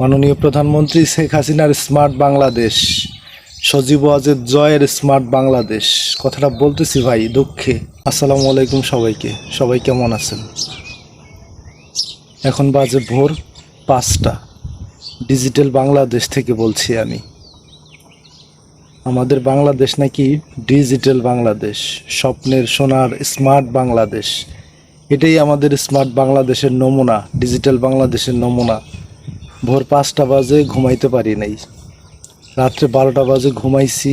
মাননীয় প্রধানমন্ত্রী শেখ হাসিনার স্মার্ট বাংলাদেশ, সজীব ওয়াজেদ জয়ের স্মার্ট বাংলাদেশ কথাটা বলতেছি ভাই দুঃখে। আসসালামু আলাইকুম সবাইকে, সবাই কেমন আছেন? এখন বাজে ভোর 5টা। ডিজিটাল বাংলাদেশ থেকে বলছি আমি। আমাদের বাংলাদেশ নাকি ডিজিটাল বাংলাদেশ, স্বপ্নের সোনার স্মার্ট বাংলাদেশ। এটাই আমাদের স্মার্ট বাংলাদেশের নমুনা, ডিজিটাল বাংলাদেশের নমুনা। ভোর 5টা বাজে ঘুমাইতে পারি নাই, রাত্রে 12টা বাজে ঘুমাইছি,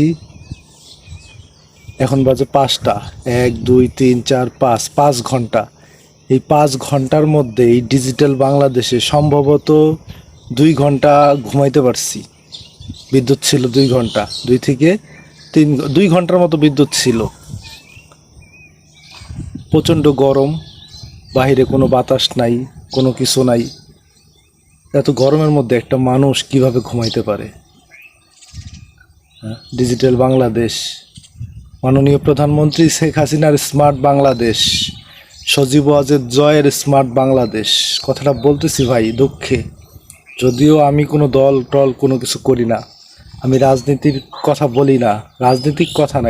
এখন বাজে 5টা। 1 2 3 4 5 ঘন্টা। এই 5 ঘন্টার মধ্যে এই ডিজিটাল বাংলাদেশে সম্ভবত 2 ঘন্টা ঘুমাইতে পারছি। বিদ্যুৎ ছিল 2 ঘন্টা, 2 থেকে 2 ঘন্টার মতো বিদ্যুৎ ছিল। প্রচণ্ড গরম, বাইরে কোনো বাতাস নাই, কোনো কিছু নাই। এত গরমের মধ্যে একটা মানুষ কিভাবে ঘুমাইতে পারে? ডিজিটাল বাংলাদেশ, মাননীয় প্রধানমন্ত্রী শেখ হাসিনার স্মার্ট বাংলাদেশ, সজীব ওয়াজেদ জয়ের স্মার্ট বাংলাদেশ কথাটা বলতেছি ভাই দুঃখে। যদিও আমি কোনো দল টল কোনো কিছু করি না, আমি রাজনীতির কথা বলি না, রাজনৈতিক কথা না,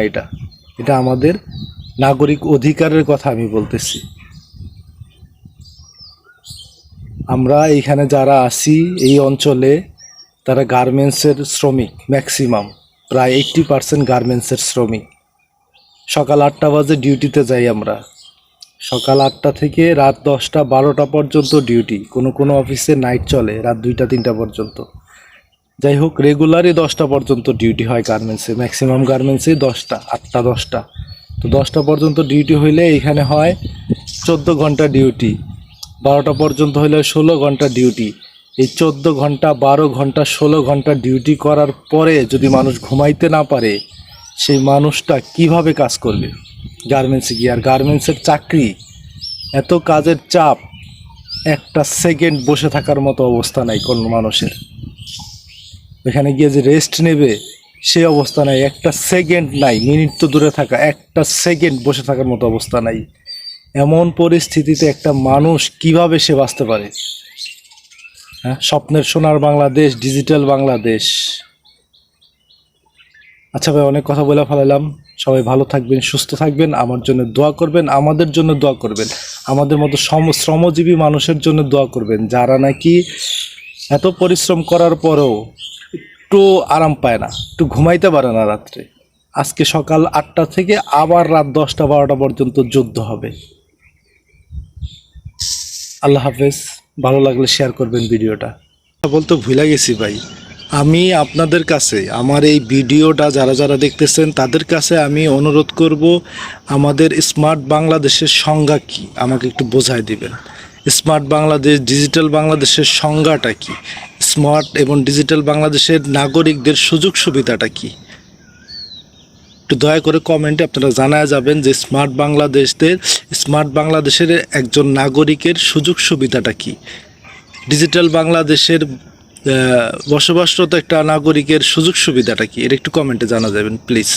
এটা আমাদের নাগরিক অধিকারের কথা আমি বলতেছি। আমরা এইখানে যারা আছি এই অঞ্চলে, তারা গার্মেন্টসের শ্রমিক, ম্যাক্সিমাম প্রায় 80% গার্মেন্টসের শ্রমিক। সকাল 8টা বাজে ডিউটিতে যাই আমরা, সকাল 8টা থেকে রাত 10টা 12টা পর্যন্ত ডিউটি। কোনো অফিসে নাইট চলে রাত 2টা 3টা পর্যন্ত। যাই হোক, রেগুলারই 10টা পর্যন্ত ডিউটি হয় গার্মেন্টসে, ম্যাক্সিমাম গার্মেন্টসে 10টা, 8টা 10টা। তো 10টা পর্যন্ত ডিউটি হইলে এখানে হয় 14 ঘন্টা ডিউটি, 12টা পর্যন্ত হইলে 16 ঘন্টা ডিউটি। এই 14 ঘন্টা 12 ঘন্টা 16 ঘন্টা ডিউটি করার পরে যদি মানুষ ঘুমাইতে না পারে, সেই মানুষটা কিভাবে কাজ করবে গার্মেন্টসে গিয়ে? আর গার্মেন্টসের চাকরি, এত কাজের চাপ, একটা সেকেন্ড বসে থাকার মতো অবস্থা নাই কোনো মানুষের। এখানে গিয়ে যে রেস্ট নেবে সেই অবস্থা নাই, একটা সেকেন্ড নাই, মিনিট তো দূরে থাকা, একটা সেকেন্ড বসে থাকার মতো অবস্থা নাই। এমন পরিস্থিতিতে একটা মানুষ কিভাবে সে বাঁচতে পারে? হ্যাঁ, স্বপ্নের সোনার বাংলাদেশ, ডিজিটাল বাংলাদেশ। আচ্ছা ভাই, অনেক কথা বলে ফেলালাম। সবাই ভালো থাকবেন, সুস্থ থাকবেন, আমার জন্য দোয়া করবেন, আমাদের জন্য দোয়া করবেন, আমাদের মতো শ্রমজীবী মানুষের জন্য দোয়া করবেন, যারা নাকি এত পরিশ্রম করার পরেও একটু আরাম পায় না, একটু ঘুমাইতে পারে না রাত্রে। আজকে সকাল 8টা থেকে আবার রাত 10টা 12টা পর্যন্ত যুদ্ধ হবে। আল্লাহ হাফেজ। ভালো লাগলে শেয়ার করবেন ভিডিওটা। বলতে ভুলে গেছি ভাই, আমি আপনাদের কাছে আমার এই ভিডিওটা যারা যারা দেখতেছেন তাদের কাছে আমি অনুরোধ করব, আমাদের স্মার্ট বাংলাদেশের সংজ্ঞা কি আমাকে একটু বোঝায় দিবেন। স্মার্ট বাংলাদেশ, ডিজিটাল বাংলাদেশের সংজ্ঞাটা কি? স্মার্ট এবং ডিজিটাল বাংলাদেশের নাগরিকদের সুযোগ সুবিধাটা কি? একটু দয়া করে কমেন্টে আপনারা জানায় যাবেন যে স্মার্ট বাংলাদেশের একজন নাগরিকের সুযোগ সুবিধাটা কি? ডিজিটাল বাংলাদেশের বসবাসরত একটা নাগরিকের সুযোগ সুবিধাটা কি? এটা একটু কমেন্টে জানা যাবেন প্লিজ।